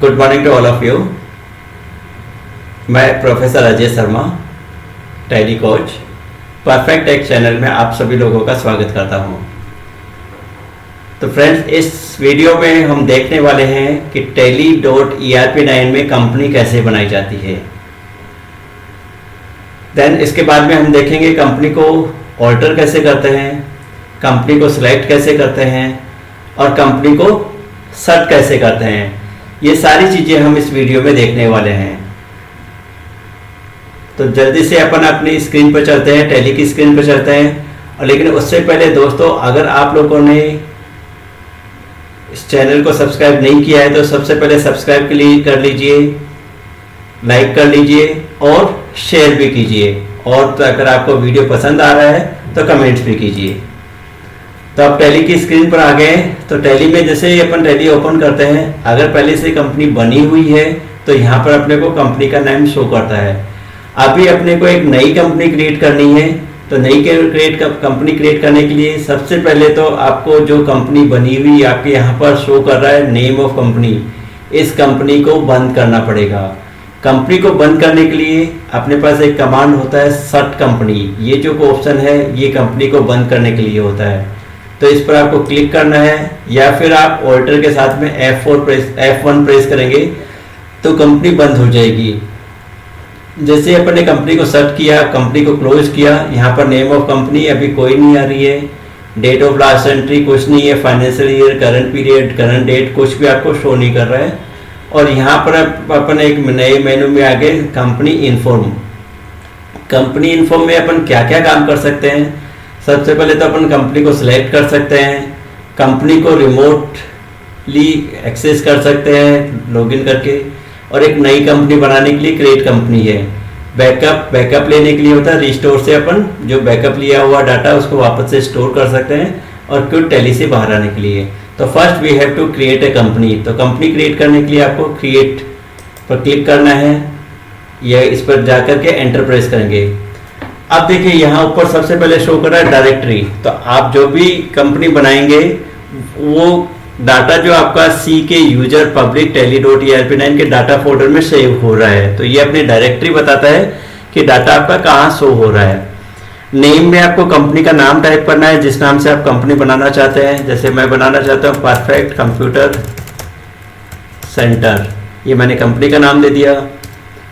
Good morning to all of you. मैं professor Ajay Sharma, Tally coach, perfect tech channel में आप सभी लोगों का स्वागत करता हूं। तो फ्रेंड्स, इस वीडियो में हम देखने वाले हैं कि tally.erp9 में कंपनी कैसे बनाई जाती है। देन इसके बाद में हम देखेंगे कंपनी को ऑल्टर कैसे करते हैं, कंपनी को सिलेक्ट कैसे करते हैं और कंपनी को सर्च कैसे करते हैं। ये सारी चीज़ें हम इस वीडियो में देखने वाले हैं। तो जल्दी से अपन अपनी स्क्रीन पर चलते हैं, टैली की स्क्रीन पर चलते हैं। और लेकिन उससे पहले दोस्तों, अगर आप लोगों ने इस चैनल को सब्सक्राइब नहीं किया है तो सबसे पहले सब्सक्राइब कर लीजिए, लाइक कर लीजिए और शेयर भी कीजिए। और तो अगर आपको वीडियो पसंद आ रहा है तो कमेंट्स भी कीजिए। तो आप टैली की स्क्रीन पर आ गए। तो टैली में जैसे ही अपन टैली ओपन करते हैं, अगर पहले से कंपनी बनी हुई है तो यहाँ पर अपने को कंपनी का नाम शो करता है। अभी अपने को एक नई कंपनी क्रिएट करनी है। तो नई कंपनी क्रिएट करने के लिए सबसे पहले तो आपको जो कंपनी बनी हुई आपके यहाँ पर शो कर रहा है नेम ऑफ कंपनी, इस कंपनी को बंद करना पड़ेगा। कंपनी को बंद करने के लिए अपने पास एक कमांड होता है शट कंपनी। ये जो ऑप्शन है ये कंपनी को बंद करने के लिए होता है। तो इस पर आपको क्लिक करना है या फिर आप ऑल्टर के साथ में F1 प्रेस करेंगे तो कंपनी बंद हो जाएगी। जैसे अपन ने कंपनी को सर्च किया, कंपनी को क्लोज किया, यहाँ पर नेम ऑफ कंपनी अभी कोई नहीं आ रही है, डेट ऑफ लास्ट एंट्री कुछ नहीं है, financial year, current period, current date कुछ भी आपको शो नहीं कर रहा है। और यहाँ पर अपन एक नए मेनू में आ गए कंपनी इन्फॉर्म। कंपनी इन्फॉर्म में अपन क्या क्या काम कर सकते हैं। सबसे पहले तो अपन कंपनी को सिलेक्ट कर सकते हैं, कंपनी को रिमोटली एक्सेस कर सकते हैं लॉगिन करके, और एक नई कंपनी बनाने के लिए क्रिएट कंपनी है। बैकअप लेने के लिए होता है, रिस्टोर से अपन जो बैकअप लिया हुआ डाटा उसको वापस से स्टोर कर सकते हैं और क्विट टैली से बाहर आने के लिए। तो first we have to create a company. तो कंपनी क्रिएट करने के लिए आपको क्रिएट पर क्लिक करना है या इस पर जाकर के एंटर प्रेस करेंगे। अब देखिए यहाँ ऊपर सबसे पहले शो कर रहा है डायरेक्टरी। तो आप जो भी कंपनी बनाएंगे वो डाटा जो आपका सी के यूजर पब्लिक tally.erp9 के डाटा फोल्डर में सेव हो रहा है। तो ये अपनी डायरेक्टरी बताता है कि डाटा आपका कहाँ शो हो रहा है। नेम में आपको कंपनी का नाम टाइप करना है जिस नाम से आप कंपनी बनाना चाहते हैं। जैसे मैं बनाना चाहता हूँ परफेक्ट कंप्यूटर सेंटर, ये मैंने कंपनी का नाम दे दिया।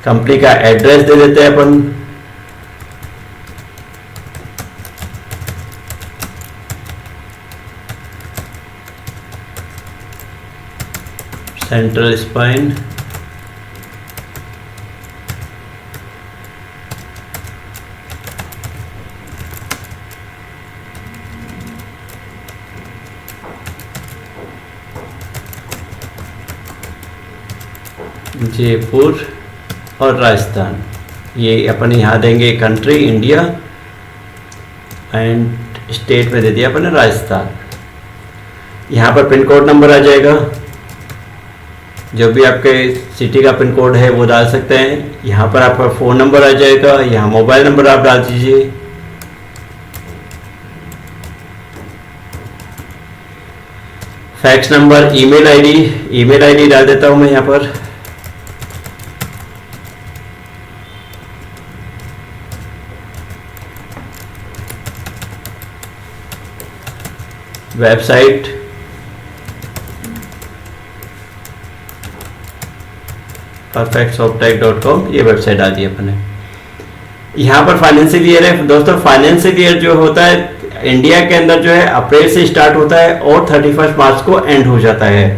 कंपनी का एड्रेस दे देते हैं अपन, सेंट्रल स्पाइन, जयपुर और राजस्थान। ये अपन यहाँ देंगे कंट्री इंडिया एंड स्टेट में दे दिया अपन राजस्थान। यहाँ पर पिन कोड नंबर आ जाएगा, जो भी आपके सिटी का पिन कोड है वो डाल सकते हैं। यहाँ पर आपका फ़ोन नंबर आ जाएगा, यहाँ मोबाइल नंबर आप डाल दीजिए। फैक्स नंबर, ईमेल आईडी डाल देता हूँ मैं यहाँ पर। वेबसाइट, perfectsoftech.com, ये वेबसाइट आ दी अपने। यहाँ पर फाइनेंशियल ईयर है दोस्तों। फाइनेंशियल ईयर जो होता है इंडिया के अंदर जो है अप्रैल से स्टार्ट होता है और 31 मार्च को एंड हो जाता है।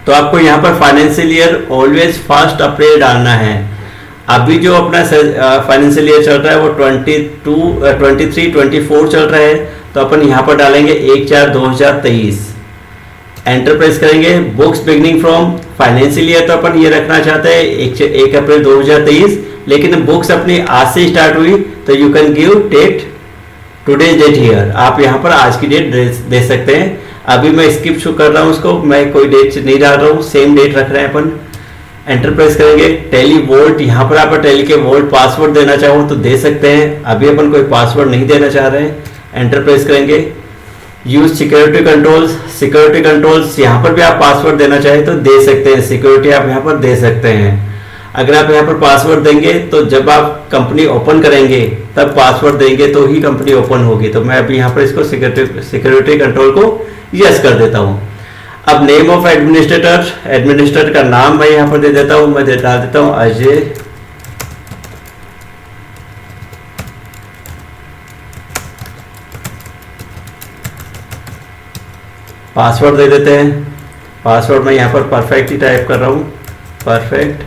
तो आपको यहाँ पर फाइनेंशियल ईयर ऑलवेज 1 अप्रैल डालना है। अभी जो अपना फाइनेंशियल ईयर चल रहा है वो 23-24 चल रहा है। तो अपन यहाँ पर डालेंगे 1/4/2023, एंटर प्रेस करेंगे। Books beginning from financial year तो अपन ये रखना चाहते हैं 1 अप्रैल 2023, लेकिन बुक्स अपनी आज से स्टार्ट हुई तो you can give date today's date here. आप यहाँ पर आज की डेट दे सकते हैं। अभी मैं स्किप शो कर रहा हूँ उसको, मैं कोई डेट नहीं डाल रहा हूँ, सेम डेट रख रहे हैं अपन। एंटर प्रेस करेंगे। टैली वोल्ट, यहाँ पर आप टैली के वोल्ट पासवर्ड देना चाहो तो दे सकते हैं। अभी अपन कोई पासवर्ड नहीं देना चाह रहे हैं। एंटर प्रेस करेंगे। यूज सिक्योरिटी कंट्रोल्स यहाँ पर भी आप पासवर्ड देना चाहे तो दे सकते हैं, सिक्योरिटी आप यहाँ पर दे सकते हैं। अगर आप यहाँ पर पासवर्ड देंगे तो जब आप कंपनी ओपन करेंगे तब पासवर्ड देंगे तो ही कंपनी ओपन होगी। तो मैं अभी यहाँ पर इसको सिक्योरिटी कंट्रोल को यस कर देता हूँ। अब नेम ऑफ एडमिनिस्ट्रेटर का नाम मैं यहाँ पर दे देता हूँ, मैं डाल देता हूँ अजय। पासवर्ड दे देते हैं, पासवर्ड मैं यहाँ पर परफेक्ट ही टाइप कर रहा हूँ, परफेक्ट।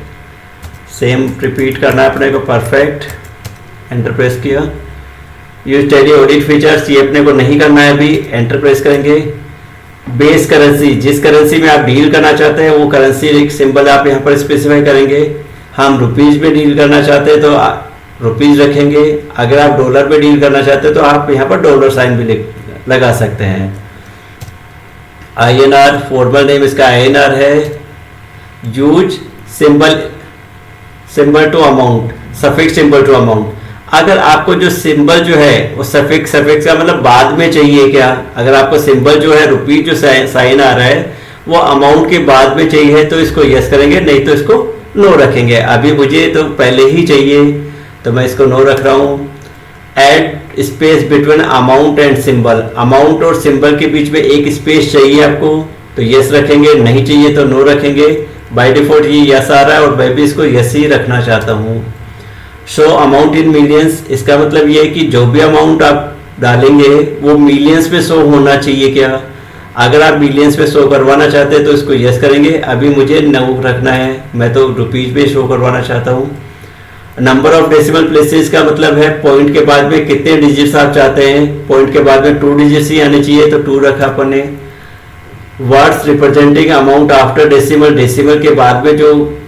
सेम रिपीट करना है अपने को, परफेक्ट, एंटर प्रेस किया। यूज टैली ऑडिट फीचर्स, ये अपने को नहीं करना है अभी, एंटर प्रेस करेंगे। बेस करेंसी, जिस करेंसी में आप डील करना चाहते हैं वो करेंसी एक सिंबल आप यहाँ पर स्पेसिफाई करेंगे। हम रुपीज में डील करना चाहते हैं तो रुपीज रखेंगे। अगर आप डॉलर में डील करना चाहते हैं तो आप यहाँ पर डॉलर साइन भी लगा सकते हैं। INR, फॉर्मल नेम इसका INR है। Use symbol to amount, suffix symbol to amount. अगर आपको जो सिंबल जो है वो सफिक्स का मतलब बाद में चाहिए क्या, अगर आपको सिंबल जो है रुपीज जो साइन आ रहा है वो अमाउंट के बाद में चाहिए तो इसको यस करेंगे, नहीं तो इसको नो रखेंगे। अभी मुझे तो पहले ही चाहिए तो मैं इसको नो रख रहा हूँ। Add space between amount and symbol, amount और सिंबल के बीच में एक स्पेस चाहिए आपको तो यस रखेंगे, नहीं चाहिए तो नो रखेंगे। बाय डिफॉल्ट ये यस आ रहा है और मैं भी इसको यस ही रखना चाहता हूँ। शो अमाउंट इन मिलियंस, इसका मतलब ये है कि जो भी अमाउंट आप डालेंगे वो मिलियंस में शो होना चाहिए क्या। अगर आप मिलियंस में शो करवाना चाहते हैं तो इसको यस करेंगे। अभी मुझे नो रखना है, मैं तो रुपीज में शो करवाना चाहता हूँ। नंबर ऑफ डेसिमल प्लेसेस का मतलब है पॉइंट के बाद में कितने डिजिट्स आप चाहते हैं। पॉइंट के बाद में 2 डिजिट्स ही आने चाहिए तो 2 रखा अपन ने। Words representing amount after decimal, decimal के बाद में जो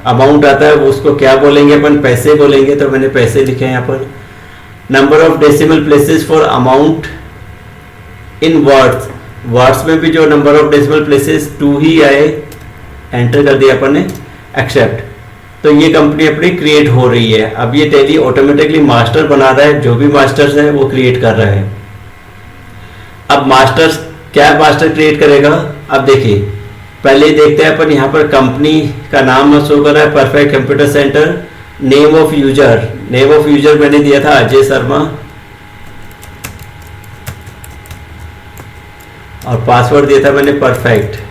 अमाउंट आता है वो उसको क्या बोलेंगे अपन, पैसे बोलेंगे, तो मैंने पैसे लिखे हैं यहाँ पर। Number of decimal places for amount in words, words में भी जो नंबर ऑफ डेसिमल प्लेसेस 2 ही आए, एंटर कर दिया अपन ने, एक्सेप्ट। तो ये कंपनी अपनी क्रिएट हो रही है। अब ये टैली ऑटोमेटिकली मास्टर बना रहा है, जो भी मास्टर्स है वो क्रिएट कर रहा है। अब मास्टर्स क्या मास्टर क्रिएट करेगा, अब देखिए पहले देखते हैं अपन। यहाँ पर कंपनी का नाम शो कर रहा है, perfect computer centre. Name of user मैंने दिया था अजय शर्मा और पासवर्ड दिया था मैंने परफेक्ट।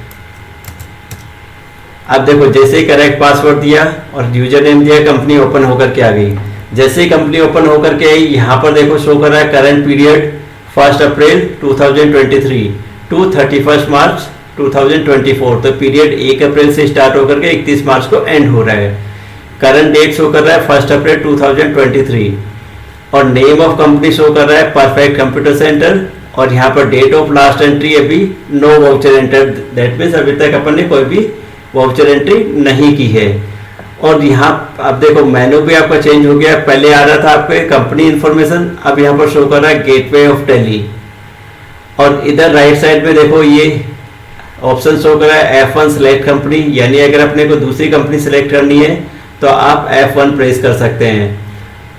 अब देखो जैसे ही करेक्ट पासवर्ड दिया और यूजर नेम दिया, कंपनी ओपन होकर के आ गई। जैसे ही कंपनी ओपन होकर के आई, यहाँ पर देखो शो कर रहा है करंट पीरियड 1 अप्रैल 2023 टू 31 मार्च 2024। तो पीरियड 1 अप्रैल से स्टार्ट होकर के 31 मार्च को एंड हो रहा है। करंट डेट शो कर रहा है 1 अप्रैल 2023 और नेम ऑफ कंपनी शो कर रहा है परफेक्ट कंप्यूटर सेंटर। और यहाँ पर डेट ऑफ लास्ट एंट्री अभी no voucher enter, that means अभी तक अपन ने कोई भी वाउचर एंट्री नहीं की है। और यहाँ अब देखो मेनू भी आपका चेंज हो गया, पहले आ रहा था आपके कंपनी इंफॉर्मेशन, अब यहाँ पर शो कर रहा है गेटवे ऑफ टैली। और इधर राइट साइड में देखो ये ऑप्शन शो कर रहा है F1 सेलेक्ट कंपनी, यानी अगर अपने को दूसरी कंपनी सेलेक्ट करनी है तो आप F1 प्रेस कर सकते हैं।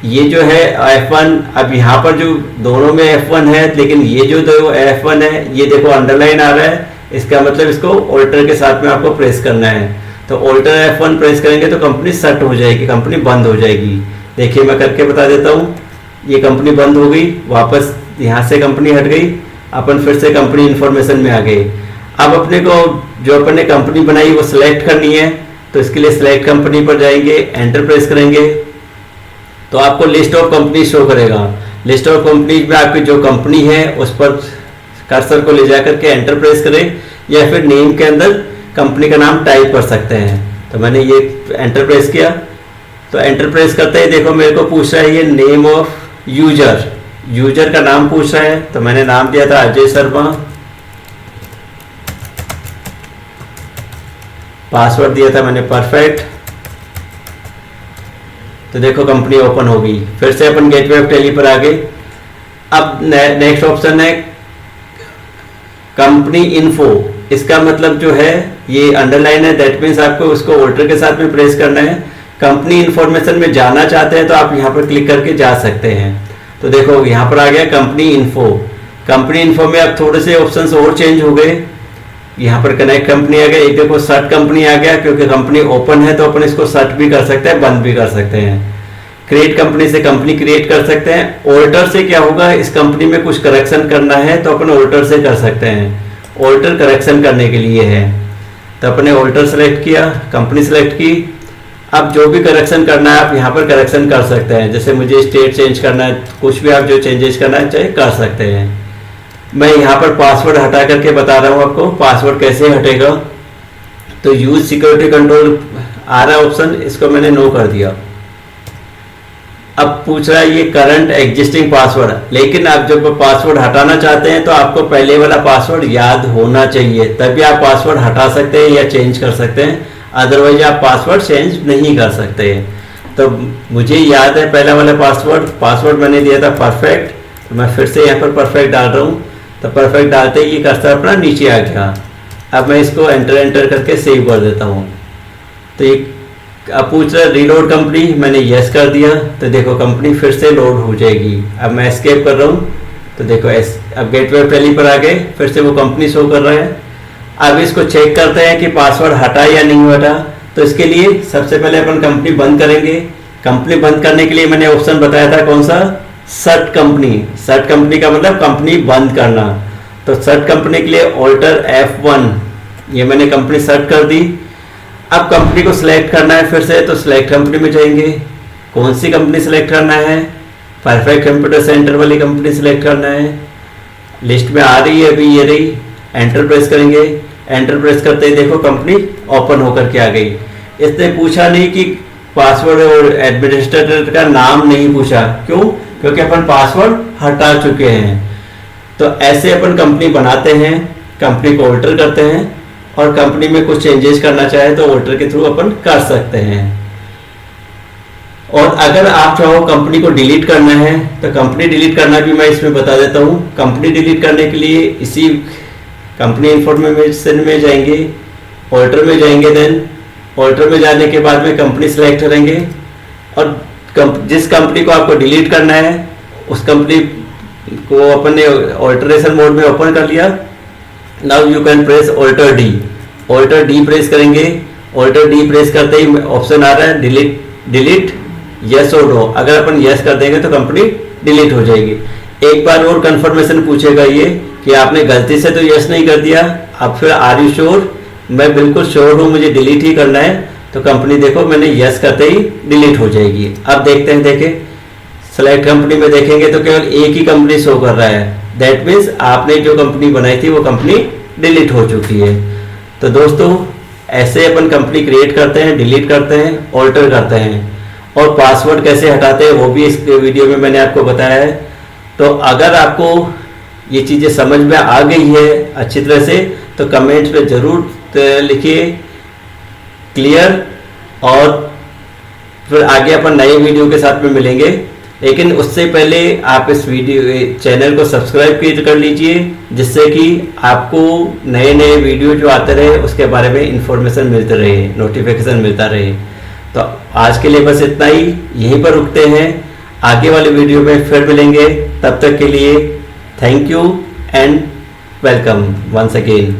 ये जो है F1, अब यहाँ पर जो दोनों में F1 है, लेकिन ये जो दो F1 है ये देखो अंडरलाइन आ रहा है, इसका मतलब इसको ऑल्टर के साथ में आपको प्रेस करना है। तो ऑल्टर F1 प्रेस करेंगे तो कंपनी शट हो जाएगी, कंपनी बंद हो जाएगी। देखिए मैं करके बता देता हूँ, ये कंपनी बंद हो गई, वापस यहाँ से कंपनी हट गई, अपन फिर से कंपनी इंफॉर्मेशन में आ गए। अब अपने को जो अपन ने कंपनी बनाई वो सिलेक्ट करनी है, तो इसके लिए सिलेक्ट कंपनी पर जाएंगे, एंटर प्रेस करेंगे तो आपको लिस्ट ऑफ कंपनी शो करेगा। लिस्ट ऑफ कंपनीज में आपकी जो कंपनी है उस पर कर्सर को ले जाकर के एंटर प्रेस करें, या फिर नेम के अंदर कंपनी का नाम टाइप कर सकते हैं। तो मैंने ये एंटर प्रेस किया, तो एंटर प्रेस करते ही देखो मेरे को पूछ रहा है ये नेम ऑफ यूजर का नाम पूछ रहा है। तो मैंने नाम दिया था अजय शर्मा, पासवर्ड दिया था मैंने परफेक्ट। तो देखो कंपनी ओपन होगी। फिर से अपन गेटवे ऑफ टैली पर आ गए। अब नेक्स्ट ऑप्शन है कंपनी इन्फो, इसका मतलब जो है ये अंडरलाइन है, दैट मीन्स आपको उसको ऑल्टर के साथ में प्रेस करना है। कंपनी इंफॉर्मेशन में जाना चाहते हैं तो आप यहाँ पर क्लिक करके जा सकते हैं। तो देखो यहाँ पर आ गया कंपनी इन्फो। कंपनी इन्फो में अब थोड़े से ऑप्शंस और चेंज हो गए। यहाँ पर कनेक्ट कंपनी आ गया, एक देखो सर्ट कंपनी आ गया, क्योंकि कंपनी ओपन है तो अपन इसको सर्ट भी कर सकते हैं, बंद भी कर सकते हैं। क्रिएट कंपनी से कंपनी क्रिएट कर सकते हैं। ऑल्टर से क्या होगा, इस कंपनी में कुछ करेक्शन करना है तो अपन ऑल्टर से कर सकते हैं। ऑल्टर करेक्शन करने के लिए है, तो अपने ऑल्टर सेलेक्ट किया, कंपनी सेलेक्ट की। अब जो भी करेक्शन करना है आप यहाँ पर करेक्शन कर सकते हैं। जैसे मुझे स्टेट चेंज करना है, कुछ भी आप जो चेंजेस करना है चाहे कर सकते हैं। मैं यहाँ पर पासवर्ड हटा करके बता रहा हूँ आपको पासवर्ड कैसे हटेगा। तो यूज सिक्योरिटी कंट्रोल आ रहा है ऑप्शन, इसको मैंने नो कर दिया। अब पूछ रहा है ये करंट एग्जिस्टिंग पासवर्ड, लेकिन आप जब पासवर्ड हटाना चाहते हैं तो आपको पहले वाला पासवर्ड याद होना चाहिए, तभी आप पासवर्ड हटा सकते हैं या चेंज कर सकते हैं, अदरवाइज आप पासवर्ड चेंज नहीं कर सकते। तो मुझे याद है पहला वाला पासवर्ड मैंने दिया था परफेक्ट, तो मैं फिर से यहाँ पर परफेक्ट डाल रहा हूँ। तो परफेक्ट डालते ही कर्सर अपना नीचे आ गया। अब मैं इसको एंटर करके सेव कर देता हूँ। तो ये अब पूछ रहा है रीलोड कंपनी, मैंने यस कर दिया, तो देखो कंपनी फिर से लोड हो जाएगी। अब मैं एस्केप कर रहा हूँ, तो देखो अब गेटवे पहली पर आ गए, फिर से वो कंपनी शो कर रहा है। अब इसको चेक करते हैं कि पासवर्ड हटा या नहीं हटा। तो इसके लिए सबसे पहले अपन कंपनी बंद करेंगे। कंपनी बंद करने के लिए मैंने ऑप्शन बताया था कौन सा, सर्ट कंपनी। सर्ट कंपनी का मतलब कंपनी बंद करना। तो सर्ट कंपनी के लिए ऑल्टर F1, ये मैंने कंपनी सर्ट कर दी। अब कंपनी को सिलेक्ट करना है फिर से, तो सिलेक्ट कंपनी में जाएंगे। कौन सी कंपनी सिलेक्ट करना है, परफेक्ट कंप्यूटर सेंटर वाली कंपनी सिलेक्ट करना है। लिस्ट में आ रही है अभी, ये रही। एंटर प्रेस करेंगे, एंटर प्रेस करते ही देखो कंपनी ओपन होकर के आ गई। इसने पूछा नहीं कि पासवर्ड और एडमिनिस्ट्रेटर का नाम नहीं पूछा, क्यों, क्योंकि अपन पासवर्ड हटा चुके हैं। तो ऐसे अपन कंपनी बनाते हैं, कंपनी को ऑल्टर करते हैं, और कंपनी में कुछ चेंजेस करना चाहे तो ऑल्टर के थ्रू अपन कर सकते हैं। और अगर आप चाहो कंपनी को डिलीट करना है तो कंपनी डिलीट करना भी मैं इसमें बता देता हूँ। कंपनी डिलीट करने के लिए इसी कंपनी इंफॉर्मेशन में जाएंगे, ऑल्टर में जाएंगे, देन ऑल्टर में जाने के बाद में कंपनी सेलेक्ट करेंगे, और जिस कंपनी को आपको डिलीट करना है उस कंपनी को अपन ने ऑल्टरेशन मोड में ओपन कर लिया। Now you can press alter D. Alter D press करेंगे। ऑल्टर डी प्रेस करते ही ऑप्शन आ रहा है डिलीट यस और नो। अगर अपन यस कर देंगे तो कंपनी डिलीट हो जाएगी। एक बार और कंफर्मेशन पूछेगा ये कि आपने गलती से तो यस नहीं कर दिया, अब फिर आर यू श्योर, मैं बिल्कुल श्योर हूँ मुझे डिलीट ही करना है, तो कंपनी देखो मैंने यस करते ही डिलीट हो जाएगी। अब देखते हैं, देखें सेलेक्ट कंपनी में देखेंगे तो केवल एक ही कंपनी शो कर रहा है, दैट मीन्स आपने जो कंपनी बनाई थी वो कंपनी डिलीट हो चुकी है। तो दोस्तों ऐसे अपन कंपनी क्रिएट करते हैं, डिलीट करते हैं, ऑल्टर करते हैं, और पासवर्ड कैसे हटाते हैं वो भी इस वीडियो में मैंने आपको बताया है। तो अगर आपको ये चीज़ें समझ में आ गई है अच्छी तरह से तो कमेंट्स में ज़रूर लिखिए क्लियर, और फिर आगे अपन नए वीडियो के साथ में मिलेंगे। लेकिन उससे पहले आप इस वीडियो चैनल को सब्सक्राइब कर लीजिए, जिससे कि आपको नए नए वीडियो जो आते रहे उसके बारे में इंफॉर्मेशन मिलते रहे, नोटिफिकेशन मिलता रहे। तो आज के लिए बस इतना ही, यहीं पर रुकते हैं। आगे वाले वीडियो में फिर मिलेंगे, तब तक के लिए thank you and welcome once again.